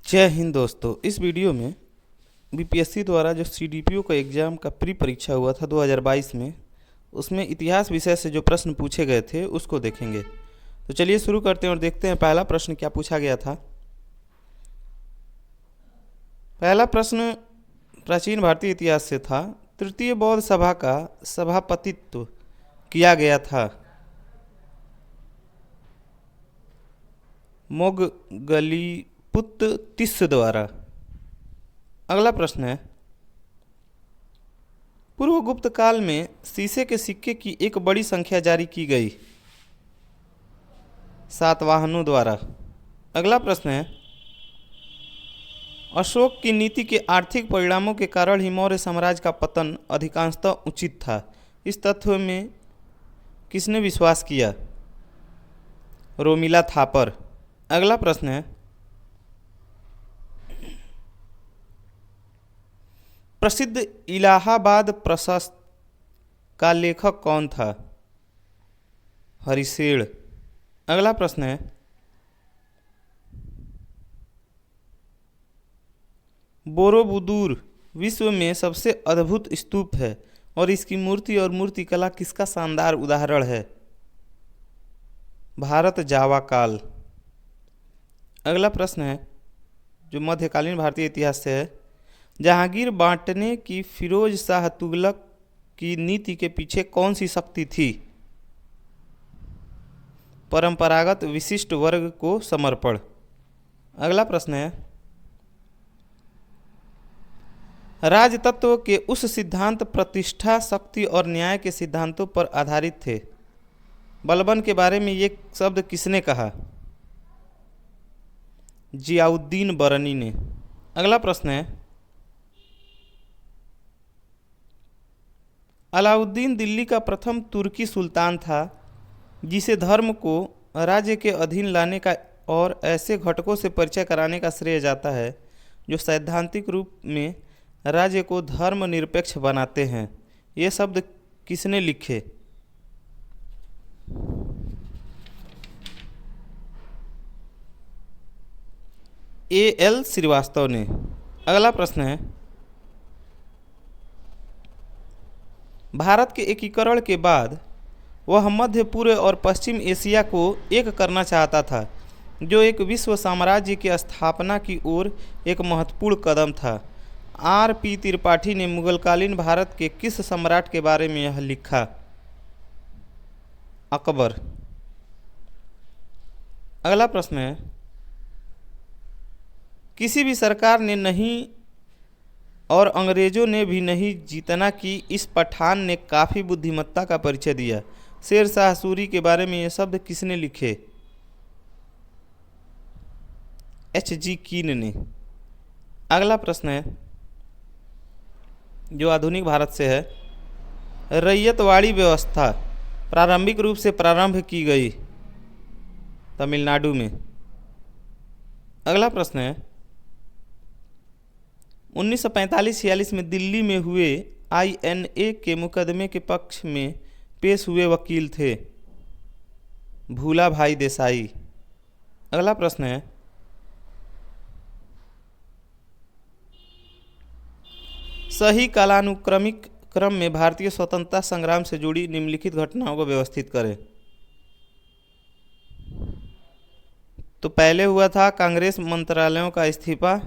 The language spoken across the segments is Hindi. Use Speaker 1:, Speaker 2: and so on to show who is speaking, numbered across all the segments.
Speaker 1: जय हिंद दोस्तों। इस वीडियो में बीपीएससी द्वारा जो सीडीपीओ का एग्ज़ाम का प्री परीक्षा हुआ था 2022 में, उसमें इतिहास विषय से जो प्रश्न पूछे गए थे उसको देखेंगे। तो चलिए शुरू करते हैं और देखते हैं पहला प्रश्न क्या पूछा गया था। पहला प्रश्न प्राचीन भारतीय इतिहास से था। तृतीय बौद्ध सभा का सभापतित्व किया गया था मोगलीपुत्र तिस्स द्वारा। अगला प्रश्न है, पूर्व गुप्त काल में शीशे के सिक्के की एक बड़ी संख्या जारी की गई, सातवाहनों द्वारा। अगला प्रश्न है, अशोक की नीति के आर्थिक परिणामों के कारण ही मौर्य साम्राज्य का पतन अधिकांशतः उचित था। इस तथ्य में किसने विश्वास किया? रोमिला थापर। अगला प्रश्न है, प्रसिद्ध इलाहाबाद प्रशस्त का लेखक कौन था? हरिशेड़। अगला प्रश्न है, बोरोबुदूर विश्व में सबसे अद्भुत स्तूप है और इसकी मूर्ति और मूर्तिकला किसका शानदार उदाहरण है? भारत जावा काल। अगला प्रश्न है जो मध्यकालीन भारतीय इतिहास से है, जहांगीर बांटने की फिरोज शाह तुगलक की नीति के पीछे कौन सी शक्ति थी? परंपरागत विशिष्ट वर्ग को समर्पण। अगला प्रश्न है, राजतत्व के उस सिद्धांत प्रतिष्ठा, शक्ति और न्याय के सिद्धांतों पर आधारित थे। बलबन के बारे में ये शब्द किसने कहा? जियाउद्दीन बरनी ने। अगला प्रश्न है, अलाउद्दीन दिल्ली का प्रथम तुर्की सुल्तान था जिसे धर्म को राज्य के अधीन लाने का और ऐसे घटकों से परिचय कराने का श्रेय जाता है जो सैद्धांतिक रूप में राज्य को धर्मनिरपेक्ष बनाते हैं। ये शब्द किसने लिखे? A.L. श्रीवास्तव ने। अगला प्रश्न है, भारत के एकीकरण के बाद वह मध्य पूर्व और पश्चिम एशिया को एक करना चाहता था, जो एक विश्व साम्राज्य की स्थापना की ओर एक महत्वपूर्ण कदम था। R.P. त्रिपाठी ने मुगलकालीन भारत के किस सम्राट के बारे में यह लिखा? अकबर। अगला प्रश्न है, किसी भी सरकार ने नहीं और अंग्रेजों ने भी नहीं जीतना कि इस पठान ने काफ़ी बुद्धिमत्ता का परिचय दिया। शेर शाह सूरी के बारे में ये शब्द किसने लिखे? H.G. कीन ने। अगला प्रश्न है जो आधुनिक भारत से है, रैयतवाड़ी व्यवस्था प्रारंभिक रूप से प्रारंभ की गई तमिलनाडु में। अगला प्रश्न है, 1945-46 में दिल्ली में हुए INA के मुकदमे के पक्ष में पेश हुए वकील थे? भूला भाई देसाई। अगला प्रश्न है, सही कालानुक्रमिक क्रम में भारतीय स्वतंत्रता संग्राम से जुड़ी निम्नलिखित घटनाओं को व्यवस्थित करें। तो पहले हुआ था कांग्रेस मंत्रालयों का इस्तीफा,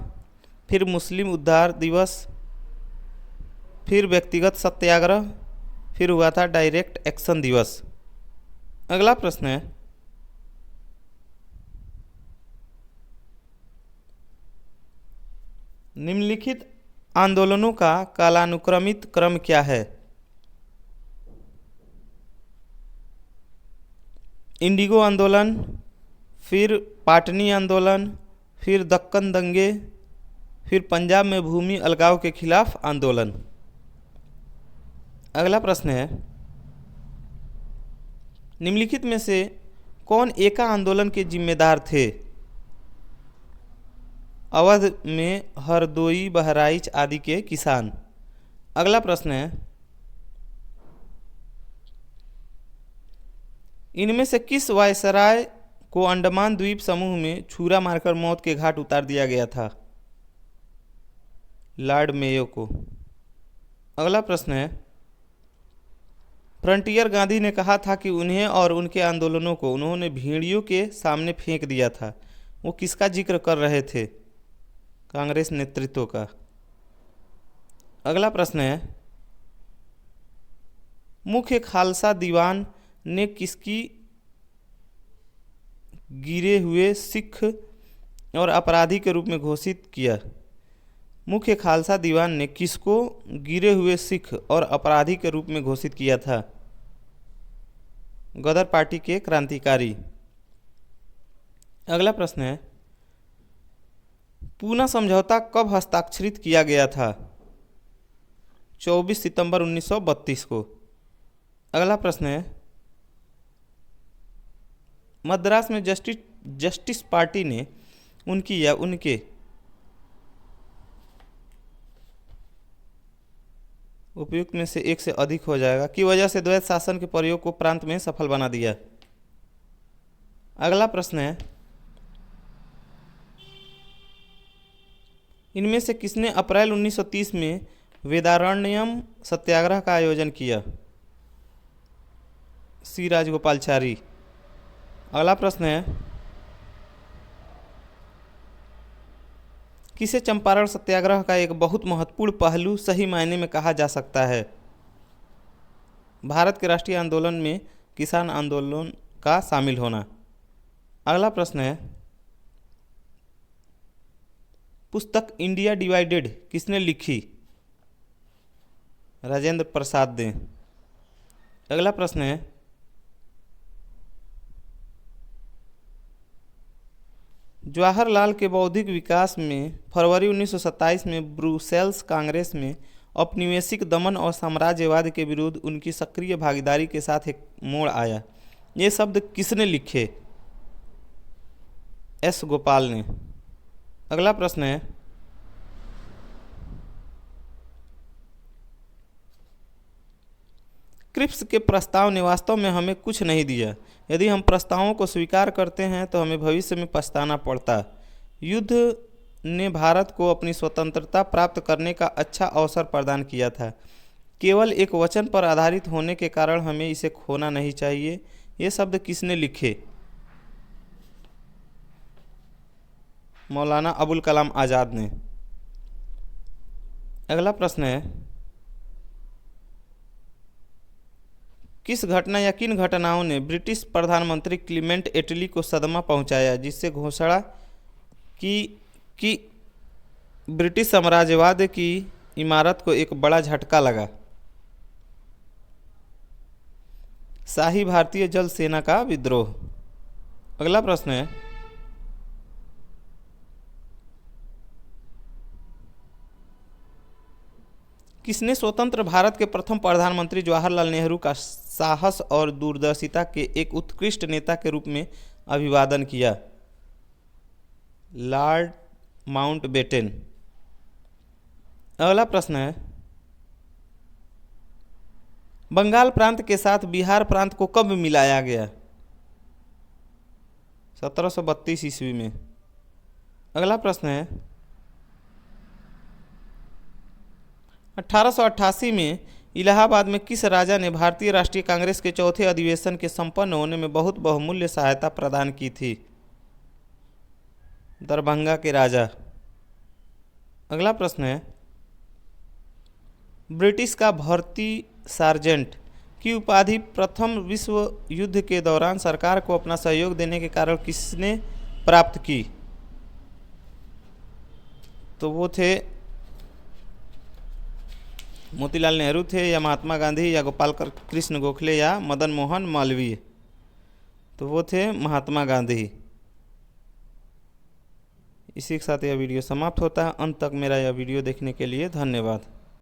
Speaker 1: फिर मुस्लिम उद्धार दिवस, फिर व्यक्तिगत सत्याग्रह, फिर हुआ था डायरेक्ट एक्शन दिवस। अगला प्रश्न है, निम्नलिखित आंदोलनों का कालानुक्रमित क्रम क्या है? इंडिगो आंदोलन, फिर पाटनी आंदोलन, फिर दक्कन दंगे, फिर पंजाब में भूमि अलगाव के खिलाफ आंदोलन। अगला प्रश्न है, निम्नलिखित में से कौन एका आंदोलन के जिम्मेदार थे? अवध में हरदोई, बहराइच आदि के किसान। अगला प्रश्न है, इनमें से किस वायसराय को अंडमान द्वीप समूह में छुरा मारकर मौत के घाट उतार दिया गया था? लॉर्ड मेयो को। अगला प्रश्न है, फ्रंटियर गांधी ने कहा था कि उन्हें और उनके आंदोलनों को उन्होंने भेड़ियों के सामने फेंक दिया था। वो किसका जिक्र कर रहे थे? कांग्रेस नेतृत्व का। अगला प्रश्न है, मुख्य खालसा दीवान ने किसकी गिरे हुए सिख और अपराधी के रूप में घोषित किया? मुख्य खालसा दीवान ने किसको गिरे हुए सिख और अपराधी के रूप में घोषित किया था? गदर पार्टी के क्रांतिकारी। अगला प्रश्न है, पूना समझौता कब हस्ताक्षरित किया गया था? 24 सितंबर 1932 को। अगला प्रश्न है, मद्रास में जस्टिस पार्टी ने उनकी या उनके उपयुक्त में से एक से अधिक हो जाएगा की वजह से द्वैत शासन के प्रयोग को प्रांत में सफल बना दिया? अगला प्रश्न है, इनमें से किसने अप्रैल 1930 में वेदारण्यम सत्याग्रह का आयोजन किया? सी राजगोपालचारी। अगला प्रश्न है, किसे चंपारण सत्याग्रह का एक बहुत महत्वपूर्ण पहलू सही मायने में कहा जा सकता है? भारत के राष्ट्रीय आंदोलन में किसान आंदोलन का शामिल होना। अगला प्रश्न है, पुस्तक इंडिया डिवाइडेड किसने लिखी? राजेंद्र प्रसाद ने। अगला प्रश्न है, जवाहरलाल के बौद्धिक विकास में फरवरी 1927 में ब्रुसेल्स कांग्रेस में औपनिवेशिक दमन और साम्राज्यवाद के विरुद्ध उनकी सक्रिय भागीदारी के साथ एक मोड़ आया। ये शब्द किसने लिखे? एस गोपाल ने। अगला प्रश्न है, क्रिप्स के प्रस्ताव ने वास्तव में हमें कुछ नहीं दिया। यदि हम प्रस्तावों को स्वीकार करते हैं तो हमें भविष्य में पछताना पड़ता। युद्ध ने भारत को अपनी स्वतंत्रता प्राप्त करने का अच्छा अवसर प्रदान किया था। केवल एक वचन पर आधारित होने के कारण हमें इसे खोना नहीं चाहिए। ये शब्द किसने लिखे? मौलाना अबुल कलाम आज़ाद ने। अगला प्रश्न है, किस घटना या किन घटनाओं ने ब्रिटिश प्रधानमंत्री क्लीमेंट एटली को सदमा पहुंचाया जिससे घोषणा की कि ब्रिटिश साम्राज्यवाद की इमारत को एक बड़ा झटका लगा? शाही भारतीय जल सेना का विद्रोह। अगला प्रश्न है, किसने स्वतंत्र भारत के प्रथम प्रधानमंत्री जवाहरलाल नेहरू का साहस और दूरदर्शिता के एक उत्कृष्ट नेता के रूप में अभिवादन किया? Lord Mountbatten. अगला प्रश्न है, बंगाल प्रांत के साथ बिहार प्रांत को कब मिलाया गया? 1732 ईस्वी में। अगला प्रश्न है, 1888 में इलाहाबाद में किस राजा ने भारतीय राष्ट्रीय कांग्रेस के चौथे अधिवेशन के संपन्न होने में बहुत बहुमूल्य सहायता प्रदान की थी? दरभंगा के राजा। अगला प्रश्न है, ब्रिटिश का भर्ती सार्जेंट की उपाधि प्रथम विश्व युद्ध के दौरान सरकार को अपना सहयोग देने के कारण किसने प्राप्त की? तो वो थे मोतीलाल नेहरू थे, या महात्मा गांधी, या गोपाल कृष्ण गोखले, या मदन मोहन मालवीय। तो वो थे महात्मा गांधी। इसी के साथ यह वीडियो समाप्त होता है। अंत तक मेरा यह वीडियो देखने के लिए धन्यवाद।